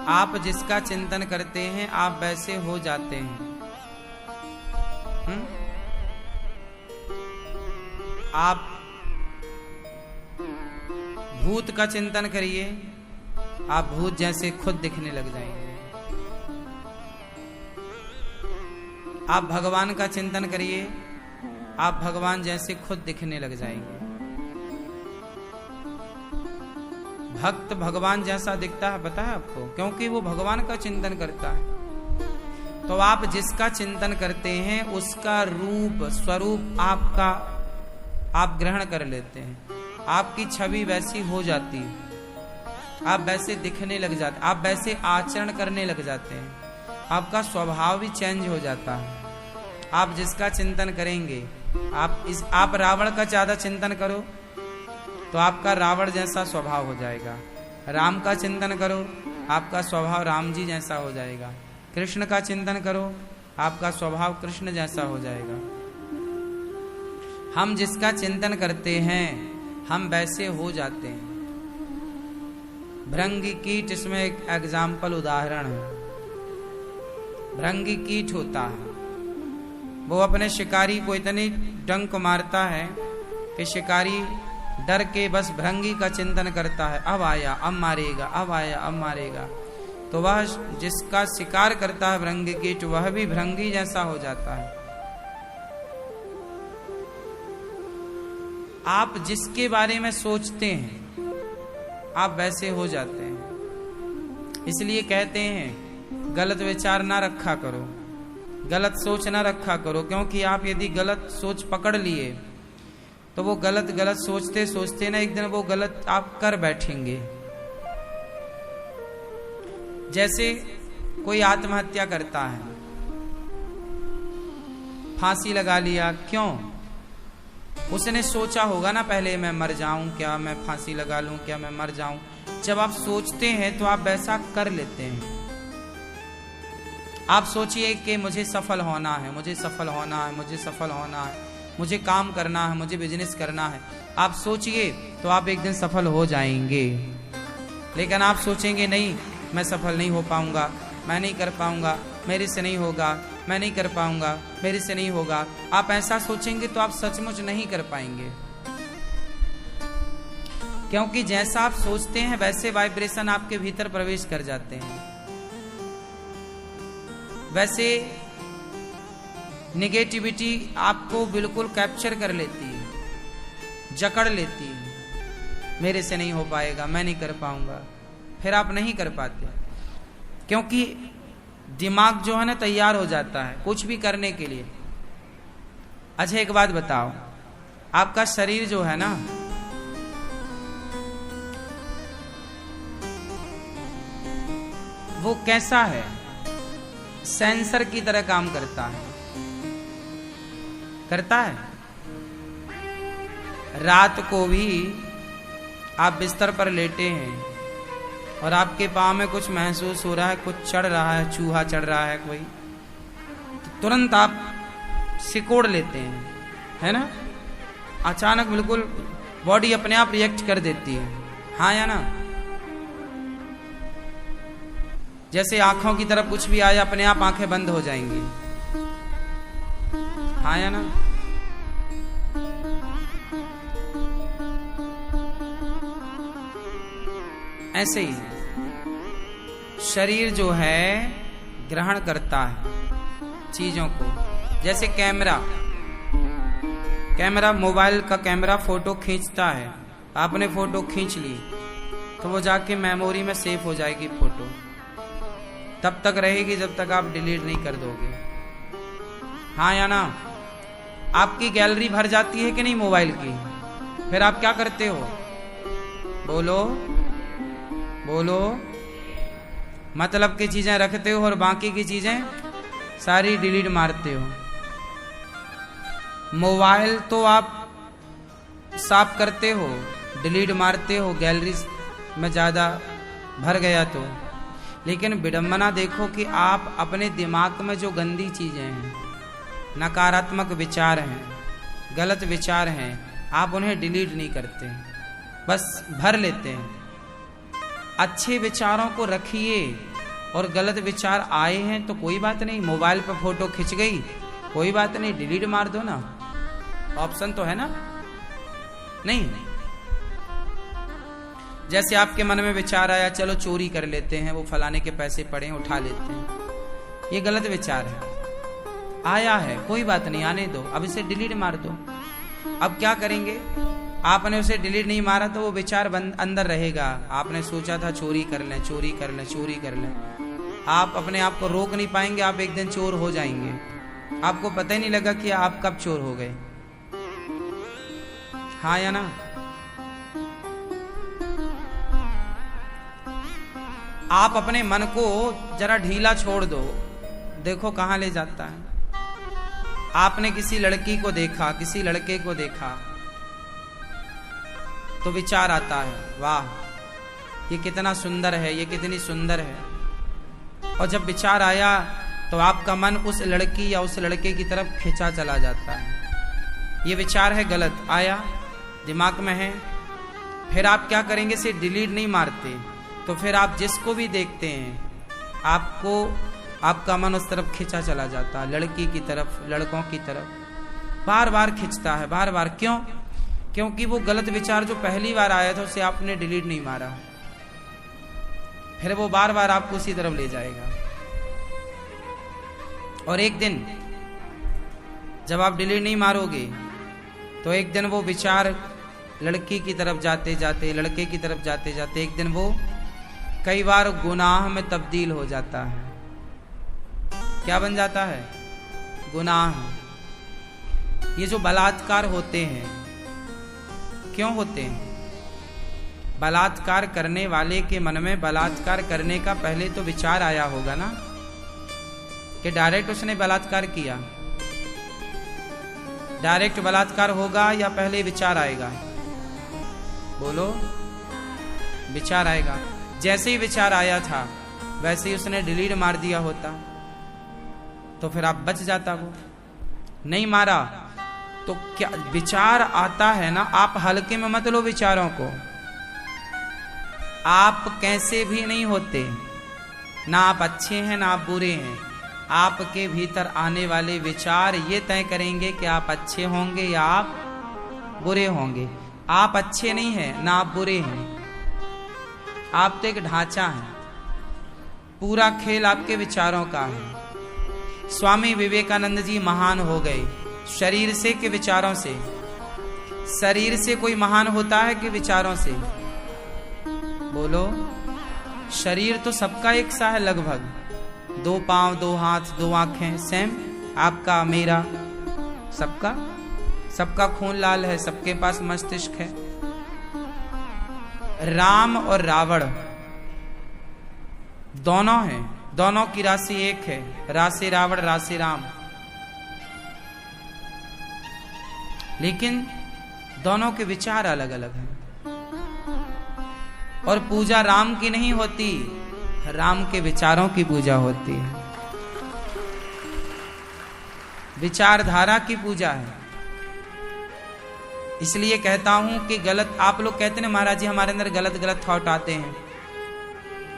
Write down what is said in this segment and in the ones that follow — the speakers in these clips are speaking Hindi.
आप जिसका चिंतन करते हैं आप वैसे हो जाते हैं। आप भूत का चिंतन करिए, आप भूत जैसे खुद दिखने लग जाएंगे। आप भगवान का चिंतन करिए, आप भगवान जैसे खुद दिखने लग जाएंगे। भक्त भगवान जैसा दिखता है, पता है आपको, क्योंकि वो भगवान का चिंतन करता है। तो आप जिसका चिंतन करते हैं उसका रूप स्वरूप आपका आप ग्रहण कर लेते हैं। आपकी छवि वैसी हो जाती है, आप वैसे दिखने लग जाते, आप वैसे आचरण करने लग जाते हैं, आपका स्वभाव भी चेंज हो जाता है। आप जिसका चिंतन करेंगे, आप रावण का ज्यादा चिंतन करो तो आपका रावण जैसा स्वभाव हो जाएगा। राम का चिंतन करो, आपका स्वभाव राम जी जैसा हो जाएगा। कृष्ण का चिंतन करो, आपका स्वभाव कृष्ण जैसा हो जाएगा। हम जिसका चिंतन करते हैं हम वैसे हो जाते हैं। भृंगी कीट इसमें एक एग्जाम्पल उदाहरण है। भृंगी कीट होता है, वो अपने शिकारी को इतनी डंक मारता है कि शिकारी डर के बस भृंगी का चिंतन करता है, अब आया अब मारेगा, अब आया अब मारेगा। तो वह जिसका शिकार करता है भृंगी कीट, वह भी भृंगी जैसा हो जाता है। आप जिसके बारे में सोचते हैं आप वैसे हो जाते हैं। इसलिए कहते हैं गलत विचार ना रखा करो, गलत सोच ना रखा करो, क्योंकि आप यदि गलत सोच पकड़ लिए तो वो गलत सोचते सोचते ना एक दिन वो गलत आप कर बैठेंगे। जैसे कोई आत्महत्या करता है, फांसी लगा लिया, क्यों? उसने सोचा होगा ना पहले, मैं मर जाऊं क्या, मैं फांसी लगा लूं क्या, मैं मर जाऊं। जब आप सोचते हैं तो आप वैसा कर लेते हैं। आप सोचिए कि मुझे सफल होना है, मुझे सफल होना है, मुझे सफल होना है, मुझे काम करना है, मुझे बिजनेस करना है। आप सोचिए तो आप एक दिन सफल हो जाएंगे। लेकिन आप सोचेंगे नहीं, मैं सफल नहीं हो पाऊंगा, मैं नहीं कर पाऊंगा, मेरे से नहीं होगा, मैं नहीं कर पाऊंगा, मेरे से नहीं होगा। आप ऐसा सोचेंगे तो आप सचमुच नहीं कर पाएंगे, क्योंकि जैसा आप सोचते हैं वैसे वाइब्रेशन आपके भीतर प्रवेश कर जाते हैं। वैसे नेगेटिविटी आपको बिल्कुल कैप्चर कर लेती है, जकड़ लेती है। मेरे से नहीं हो पाएगा, मैं नहीं कर पाऊंगा, फिर आप नहीं कर पाते, क्योंकि दिमाग जो है ना तैयार हो जाता है कुछ भी करने के लिए। अच्छा एक बात बताओ, आपका शरीर जो है ना, वो कैसा है? सेंसर की तरह काम करता है, करता है। रात को भी आप बिस्तर पर लेटे हैं और आपके पाँव में कुछ महसूस हो रहा है, कुछ चढ़ रहा है, चूहा चढ़ रहा है कोई, तो तुरंत आप सिकोड़ लेते हैं, है ना? अचानक बिल्कुल बॉडी अपने आप रिएक्ट कर देती है, हाँ या ना? जैसे आंखों की तरफ कुछ भी आया अपने आप आंखें बंद हो जाएंगी, हाँ या ना? ऐसे ही शरीर जो है ग्रहण करता है चीजों को। जैसे कैमरा मोबाइल का कैमरा फोटो खींचता है, आपने फोटो खींच ली तो वो जाके मेमोरी में सेव हो जाएगी फोटो, तब तक रहेगी जब तक आप डिलीट नहीं कर दोगे, हाँ या ना? आपकी गैलरी भर जाती है कि नहीं मोबाइल की, फिर आप क्या करते हो? बोलो बोलो। मतलब की चीजें रखते हो और बाकी की चीजें सारी डिलीट मारते हो। मोबाइल तो आप साफ करते हो, डिलीट मारते हो, गैलरी में ज्यादा भर गया तो। लेकिन विडंबना देखो कि आप अपने दिमाग में जो गंदी चीजें हैं, नकारात्मक विचार हैं, गलत विचार हैं, आप उन्हें डिलीट नहीं करते, बस भर लेते हैं। अच्छे विचारों को रखिए, और गलत विचार आए हैं तो कोई बात नहीं, मोबाइल पर फोटो खिंच गई, कोई बात नहीं, डिलीट मार दो ना, ऑप्शन तो है ना। नहीं, जैसे आपके मन में विचार आया चलो चोरी कर लेते हैं, वो फलाने के पैसे पड़े उठा लेते हैं, ये गलत विचार है, आया है कोई बात नहीं, आने दो, अब इसे डिलीट मार दो। अब क्या करेंगे, आपने उसे डिलीट नहीं मारा तो वो विचार अंदर रहेगा। आपने सोचा था चोरी कर लें, चोरी कर लें, चोरी कर लें, आप अपने आप को रोक नहीं पाएंगे, आप एक दिन चोर हो जाएंगे, आपको पता ही नहीं लगा कि आप कब चोर हो गए। हाँ या ना? आप अपने मन को जरा ढीला छोड़ दो, देखो कहां ले जाता है। आपने किसी लड़की को देखा, किसी लड़के को देखा, तो विचार आता है वाह ये कितना सुंदर है, ये कितनी सुंदर है, और जब विचार आया तो आपका मन उस लड़की या उस लड़के की तरफ खींचा चला जाता है। ये विचार है गलत, आया दिमाग में है, फिर आप क्या करेंगे, इसे डिलीट नहीं मारते, तो फिर आप जिसको भी देखते हैं आपको आपका मन उस तरफ खींचा चला जाता है, लड़की की तरफ, लड़कों की तरफ बार बार खींचता है, बार बार। क्यों? क्योंकि वो गलत विचार जो पहली बार आया था उसे आपने डिलीट नहीं मारा, फिर वो बार बार आपको उसी तरफ ले जाएगा। और एक दिन जब आप डिलीट नहीं मारोगे तो एक दिन वो विचार लड़की की तरफ जाते जाते, लड़के की तरफ जाते जाते, एक दिन वो कई बार गुनाह में तब्दील हो जाता है। क्या बन जाता है? गुनाह। ये जो बलात्कार होते हैं, क्यों होते हैं? बलात्कार करने वाले के मन में बलात्कार करने का पहले तो विचार आया होगा ना, कि डायरेक्ट उसने बलात्कार किया। डायरेक्ट बलात्कार होगा या पहले विचार आएगा? बोलो। विचार आएगा। जैसे ही विचार आया था वैसे ही उसने डिलीट मार दिया होता तो फिर आप बच जाता। वो नहीं मारा तो क्या विचार आता है ना, आप हल्के में मत लो विचारों को। आप कैसे भी नहीं होते, ना आप अच्छे हैं ना आप बुरे हैं। आपके भीतर आने वाले विचार ये तय करेंगे कि आप अच्छे होंगे या आप बुरे होंगे। आप अच्छे नहीं हैं ना आप बुरे हैं, आप तो एक ढांचा है, पूरा खेल आपके विचारों का है। स्वामी विवेकानंद जी महान हो गए शरीर से कि विचारों से? शरीर से कोई महान होता है कि विचारों से? बोलो। शरीर तो सबका एक सा है लगभग, 2 पांव 2 हाथ 2 आंखें, सेम आपका मेरा सबका। सबका खून लाल है, सबके पास मस्तिष्क है। राम और रावण दोनों हैं, दोनों की राशि एक है, राशि रावण राशि राम, लेकिन दोनों के विचार अलग अलग हैं। और पूजा राम की नहीं होती, राम के विचारों की पूजा होती है, विचारधारा की पूजा है। इसलिए कहता हूं कि गलत, आप लोग कहते हैं महाराज जी हमारे अंदर गलत गलत थॉट आते हैं,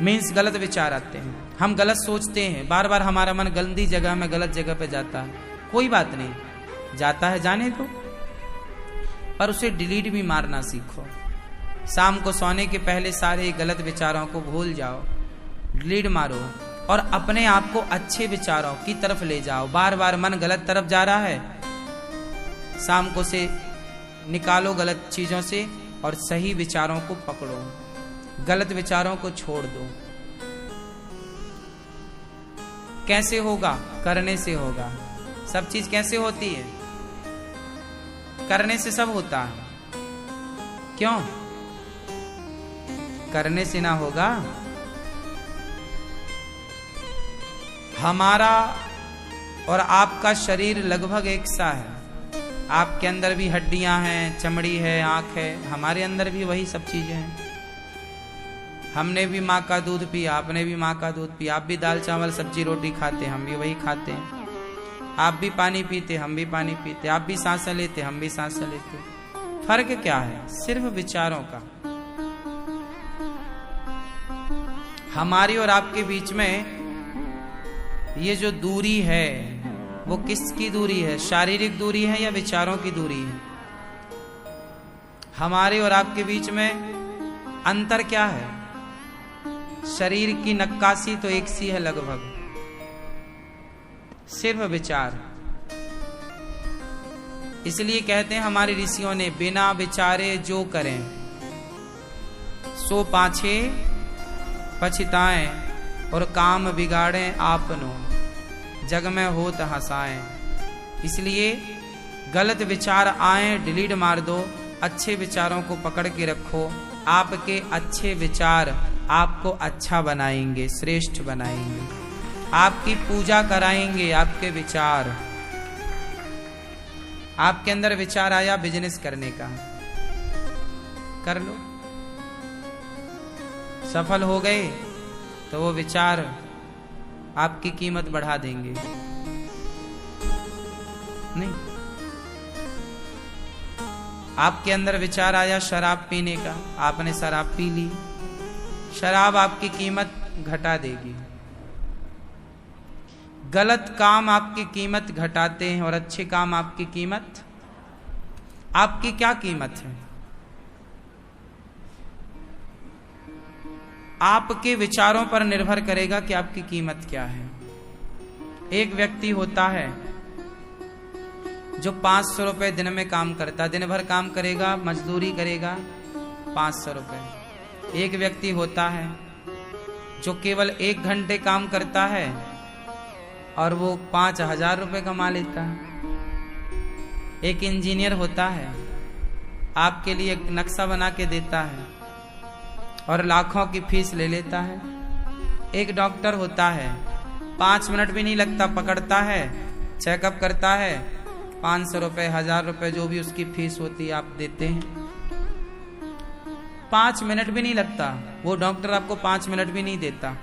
मीन्स गलत विचार आते हैं, हम गलत सोचते हैं, बार बार हमारा मन गंदी जगह में गलत जगह पे जाता है। कोई बात नहीं, जाता है जाने दो, पर उसे डिलीट भी मारना सीखो। शाम को सोने के पहले सारे गलत विचारों को भूल जाओ, डिलीट मारो और अपने आप को अच्छे विचारों की तरफ ले जाओ। बार बार मन गलत तरफ जा रहा है, शाम को से निकालो गलत चीजों से और सही विचारों को पकड़ो, गलत विचारों को छोड़ दो। कैसे होगा? करने से होगा। सब चीज कैसे होती है? करने से सब होता है। क्यों? करने से ना होगा। हमारा और आपका शरीर लगभग एक सा है, आपके अंदर भी हड्डियां हैं, चमड़ी है, आंख है, हमारे अंदर भी वही सब चीजें हैं। हमने भी माँ का दूध पिया, आपने भी माँ का दूध पिया, आप भी दाल चावल सब्जी रोटी खाते, हम भी वही खाते हैं। आप भी पानी पीते, हम भी पानी पीते, आप भी सांसें लेते, हम भी सांसें लेते। फर्क क्या है? सिर्फ विचारों का। हमारी और आपके बीच में ये जो दूरी है वो किसकी दूरी है? शारीरिक दूरी है या विचारों की दूरी है? हमारे और आपके बीच में अंतर क्या है? शरीर की नक्काशी तो एक सी है लगभग, सिर्फ विचार। इसलिए कहते हैं हमारे ऋषियों ने, बिना विचारे जो करें सो पाछे पछताएं और काम बिगाड़ें आपनो, जग में होत हंसाएं। इसलिए गलत विचार आए डिलीट मार दो, अच्छे विचारों को पकड़ के रखो। आपके अच्छे विचार आपको अच्छा बनाएंगे, श्रेष्ठ बनाएंगे, आपकी पूजा कराएंगे। आपके विचार, आपके अंदर विचार आया बिजनेस करने का, कर लो, सफल हो गए तो वो विचार आपकी कीमत बढ़ा देंगे। नहीं, आपके अंदर विचार आया शराब पीने का, आपने शराब पी ली, शराब आपकी कीमत घटा देगी। गलत काम आपकी कीमत घटाते हैं और अच्छे काम आपकी कीमत, आपकी क्या कीमत है? आपके विचारों पर निर्भर करेगा कि आपकी कीमत क्या है। एक व्यक्ति होता है जो 500 रुपए दिन में काम करता, दिन भर काम करेगा, मजदूरी करेगा, 500 रुपए। एक व्यक्ति होता है जो केवल 1 घंटे काम करता है और वो 5000 रुपए कमा लेता है। एक इंजीनियर होता है, आपके लिए एक नक्शा बना के देता है और लाखों की फीस ले लेता है। एक डॉक्टर होता है, 5 मिनट भी नहीं लगता, पकड़ता है, चेकअप करता है, 500 रुपए, 1000 रुपए जो भी उसकी फीस होती है आप देते हैं। 5 मिनट भी नहीं लगता, वो डॉक्टर आपको 5 मिनट भी नहीं देता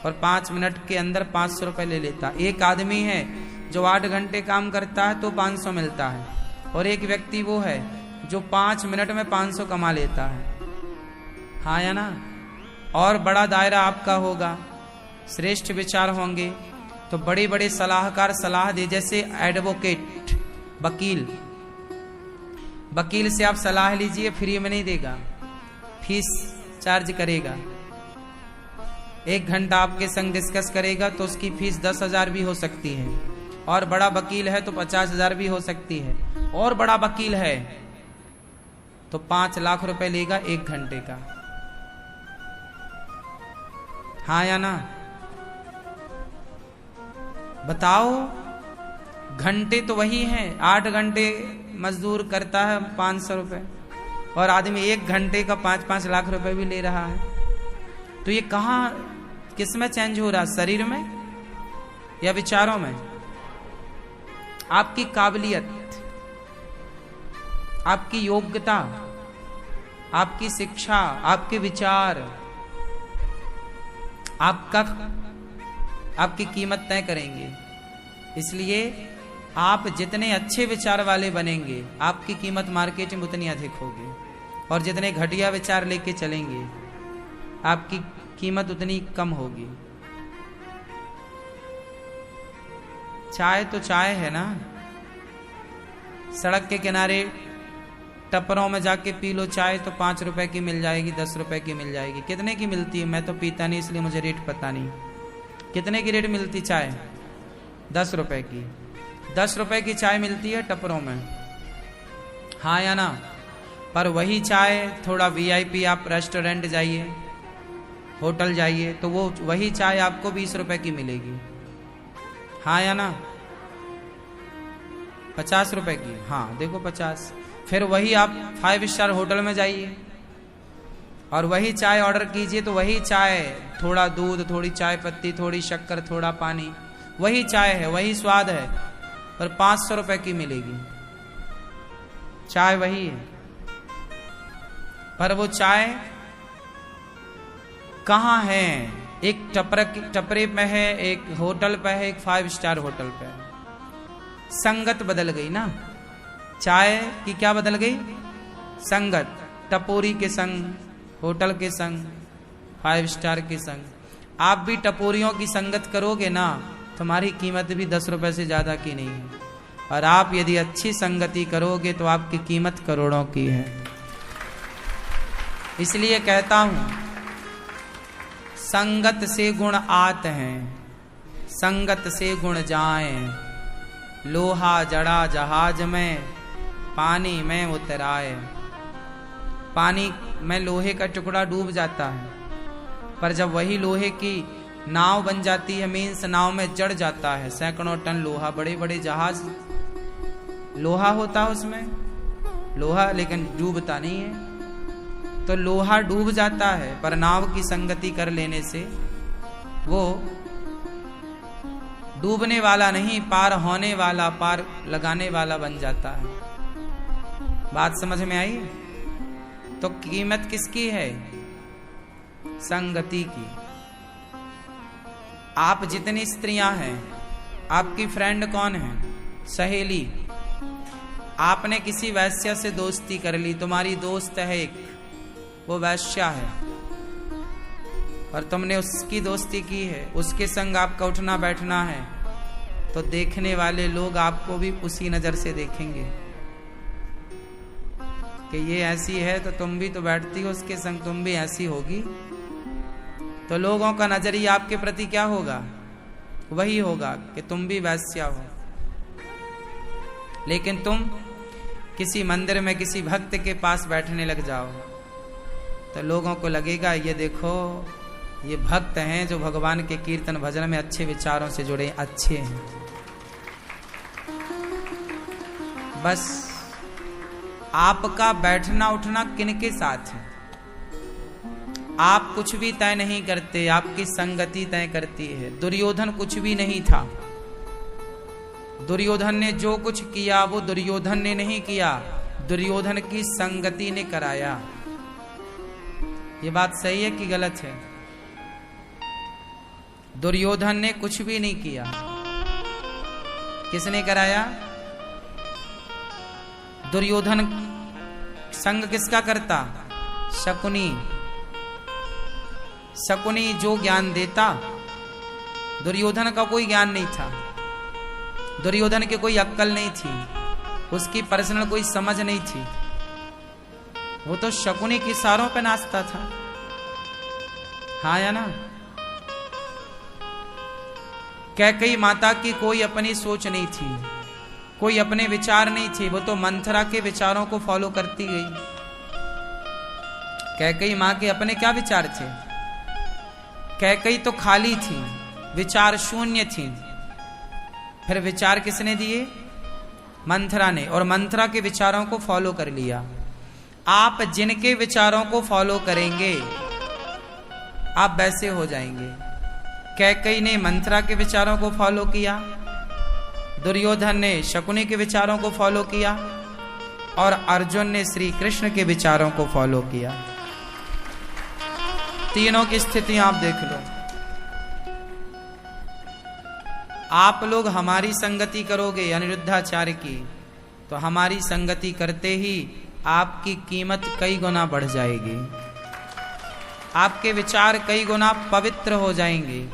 और 5 मिनट के अंदर 500 रुपए ले लेता। एक आदमी है जो 8 घंटे काम करता है तो 500 मिलता है, और एक व्यक्ति वो है जो 5 मिनट में 500 कमा लेता है। हाँ या ना? और बड़ा दायरा आपका होगा, श्रेष्ठ विचार होंगे तो बड़े बड़े सलाहकार सलाह दे, जैसे एडवोकेट, वकील, वकील से आप सलाह लीजिए, फ्री में नहीं देगा, फीस चार्ज करेगा। 1 घंटा आपके संग डिस्कस करेगा तो उसकी फीस 10,000 भी हो सकती है, और बड़ा वकील है तो 50,000 भी हो सकती है, और बड़ा वकील है तो 5 लाख रुपए लेगा 1 घंटे का। हाँ या ना? बताओ, घंटे तो वही हैं, 8 घंटे मजदूर करता है 500 रुपए, और आदमी 1 घंटे का 5-5 लाख रुपए भी ले रहा है। तो ये कहाँ, किस में चेंज हो रहा? शरीर में या विचारों में? आपकी काबिलियत, आपकी योग्यता, आपकी शिक्षा, आपके विचार आपकी कीमत तय करेंगे। इसलिए आप जितने अच्छे विचार वाले बनेंगे आपकी कीमत मार्केट में उतनी अधिक होगी, और जितने घटिया विचार लेके चलेंगे आपकी कीमत उतनी कम होगी। चाय तो चाय है ना, सड़क के किनारे टपरों में जाके पी लो चाय तो 5 रुपए की मिल जाएगी, 10 रुपए की मिल जाएगी। कितने की मिलती है? मैं तो पीता नहीं इसलिए मुझे रेट पता नहीं। कितने की रेट मिलती चाय? 10 रुपए की। 10 रुपए की चाय मिलती है टपरों में, हाँ या ना? पर वही चाय थोड़ा VIP, आप रेस्टोरेंट जाइए, होटल जाइए, तो वो वही चाय आपको 20 रुपए की मिलेगी, हाँ या ना? 50 रुपए की, हाँ देखो 50। फिर वही आप 5 स्टार होटल में जाइए और वही चाय ऑर्डर कीजिए तो वही चाय, थोड़ा दूध, थोड़ी चाय पत्ती, थोड़ी शक्कर, थोड़ा पानी, वही चाय है, वही स्वाद है, पर 500 रुपए की मिलेगी। चाय वही है, पर वो चाय कहाँ है? एक टपरे पे है, एक होटल पे है, एक 5 स्टार होटल पे है। संगत बदल गई ना, चाय की क्या बदल गई? संगत। टपोरी के संग, होटल के संग, 5 स्टार के संग। आप भी टपोरियों की संगत करोगे ना, तुम्हारी कीमत भी 10 रुपए से ज्यादा की नहीं है। और आप यदि अच्छी संगति करोगे तो आपकी कीमत करोड़ों की है। इसलिए कहता हूं, संगत से गुण आत हैं, संगत से गुण जाएं। लोहा जड़ा जहाज में, पानी में उतराए। पानी में लोहे का टुकड़ा डूब जाता है, पर जब वही लोहे की नाव बन जाती है, मीन्स नाव में जड़ जाता है सैकड़ों टन लोहा। बड़े बड़े जहाज लोहा होता है उसमें, लोहा लेकिन डूबता नहीं है। तो लोहा डूब जाता है, पर नाव की संगति कर लेने से वो डूबने वाला नहीं, पार होने वाला, पार लगाने वाला बन जाता है। बात समझ में आई? तो कीमत किसकी है? संगति की। आप जितनी स्त्रियां हैं, आपकी फ्रेंड कौन है? सहेली। आपने किसी वैश्या से दोस्ती कर ली, तुम्हारी दोस्त है एक, वो वैश्या है, और तुमने उसकी दोस्ती की है, उसके संग आपका उठना बैठना है, तो देखने वाले लोग आपको भी उसी नजर से देखेंगे कि ये ऐसी है, तो तुम भी तो बैठती हो उसके संग, तुम भी ऐसी होगी। तो लोगों का नजरिया आपके प्रति क्या होगा? वही होगा कि तुम भी वैश्या हो। लेकिन तुम किसी मंदिर में किसी भक्त के पास बैठने लग जाओ, तो लोगों को लगेगा ये देखो, ये भक्त हैं जो भगवान के कीर्तन भजन में अच्छे विचारों से जुड़े, अच्छे हैं। बस आपका बैठना उठना किनके साथ है? आप कुछ भी तय नहीं करते, आपकी संगति तय करती है। दुर्योधन कुछ भी नहीं था। दुर्योधन ने जो कुछ किया वो दुर्योधन ने नहीं किया, दुर्योधन की संगति ने कराया। ये बात सही है कि गलत है? दुर्योधन ने कुछ भी नहीं किया, किसने कराया? दुर्योधन संग किसका करता? शकुनी। शकुनी जो ज्ञान देता, दुर्योधन का कोई ज्ञान नहीं था, दुर्योधन की कोई अक्ल नहीं थी, उसकी पर्सनल कोई समझ नहीं थी, वो तो शकुनी के इशारों पे नाचता था। हाँ या ना? कैकेयी माता की कोई अपनी सोच नहीं थी, कोई अपने विचार नहीं थे, वो तो मंथरा के विचारों को फॉलो करती गई। कैकेयी मां के अपने क्या विचार थे? कैकेयी तो खाली थी, विचार शून्य थी। फिर विचार किसने दिए? मंथरा ने, और मंथरा के विचारों को फॉलो कर लिया। आप जिनके विचारों को फॉलो करेंगे आप वैसे हो जाएंगे। कैकेयी ने मंथरा के विचारों को फॉलो किया, दुर्योधन ने शकुनी के विचारों को फॉलो किया, और अर्जुन ने श्री कृष्ण के विचारों को फॉलो किया। तीनों की स्थिति आप देख लो। आप लोग हमारी संगति करोगे अनिरुद्धाचार्य की, तो हमारी संगति करते ही आपकी कीमत कई गुना बढ़ जाएगी, आपके विचार कई गुना पवित्र हो जाएंगे,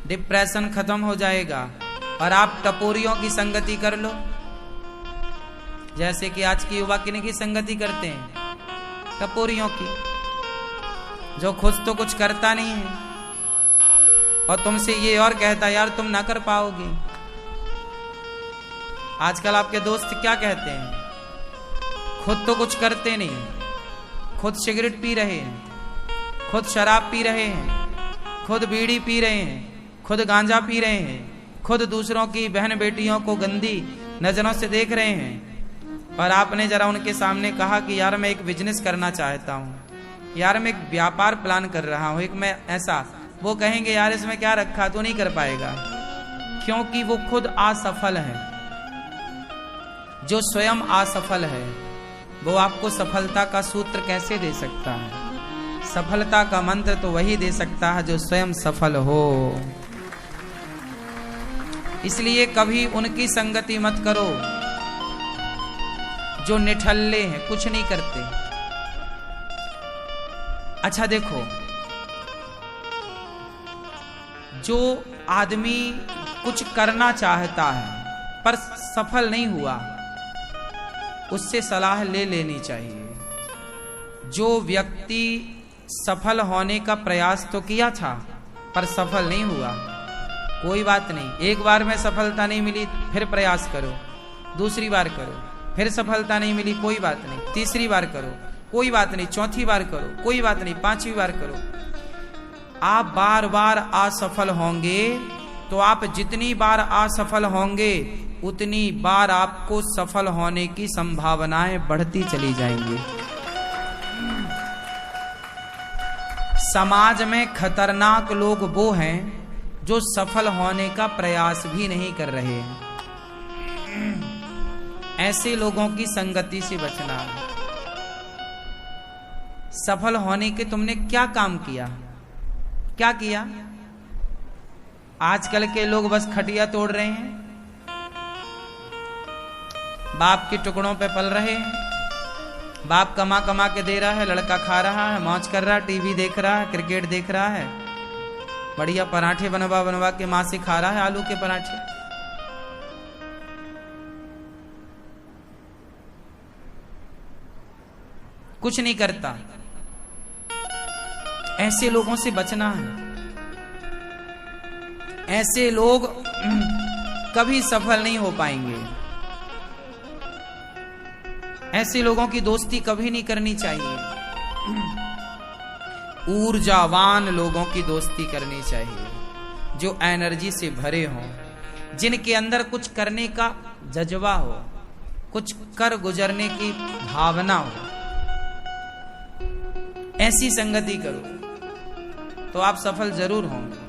डिप्रेशन खत्म हो जाएगा। और आप टपोरियों की संगति कर लो, जैसे कि आज की युवा किन की संगति करते हैं? टपोरियों की, जो खुद तो कुछ करता नहीं है और तुमसे ये और कहता यार तुम ना कर पाओगे। आजकल आपके दोस्त क्या कहते हैं? खुद तो कुछ करते नहीं, खुद सिगरेट पी रहे हैं, खुद शराब पी रहे हैं, खुद बीड़ी पी रहे हैं, खुद गांजा पी रहे हैं, खुद दूसरों की बहन बेटियों को गंदी नजरों से देख रहे हैं। और आपने जरा उनके सामने कहा कि यार मैं एक बिजनेस करना चाहता हूँ, यार मैं एक व्यापार प्लान कर रहा हूँ, एक मैं ऐसा, वो कहेंगे यार इसमें क्या रखा, तो नहीं कर पाएगा, क्योंकि वो खुद असफल है। जो स्वयं असफल है वो आपको सफलता का सूत्र कैसे दे सकता है? सफलता का मंत्र तो वही दे सकता है जो स्वयं सफल हो। इसलिए कभी उनकी संगति मत करो जो निठल्ले हैं, कुछ नहीं करते। अच्छा देखो, जो आदमी कुछ करना चाहता है पर सफल नहीं हुआ, उससे सलाह ले लेनी चाहिए। जो व्यक्ति सफल होने का प्रयास तो किया था पर सफल नहीं हुआ, कोई बात नहीं, एक बार में सफलता नहीं मिली फिर प्रयास करो, दूसरी बार करो, फिर सफलता नहीं मिली कोई बात नहीं, तीसरी बार करो कोई बात नहीं, चौथी बार करो कोई बात नहीं, पांचवी बार करो। आप बार बार असफल होंगे तो आप जितनी बार असफल होंगे उतनी बार आपको सफल होने की संभावनाएं बढ़ती चली जाएंगी। समाज में खतरनाक लोग वो हैं जो सफल होने का प्रयास भी नहीं कर रहे हैं। ऐसे लोगों की संगति से बचना। सफल होने के तुमने क्या काम किया, क्या किया? आजकल के लोग बस खटिया तोड़ रहे हैं, बाप के टुकड़ों पे पल रहे हैं, बाप कमा कमा के दे रहा है, लड़का खा रहा है, मौज कर रहा है, टीवी देख रहा है, क्रिकेट देख रहा है, बढ़िया पराठे बनवा बनवा के मां से खा रहा है, आलू के पराठे। कुछ नहीं करता। ऐसे लोगों से बचना है। ऐसे लोग कभी सफल नहीं हो पाएंगे। ऐसे लोगों की दोस्ती कभी नहीं करनी चाहिए। ऊर्जावान लोगों की दोस्ती करनी चाहिए, जो एनर्जी से भरे हों, जिनके अंदर कुछ करने का जज्बा हो, कुछ कर गुजरने की भावना हो। ऐसी संगति करो तो आप सफल जरूर होंगे।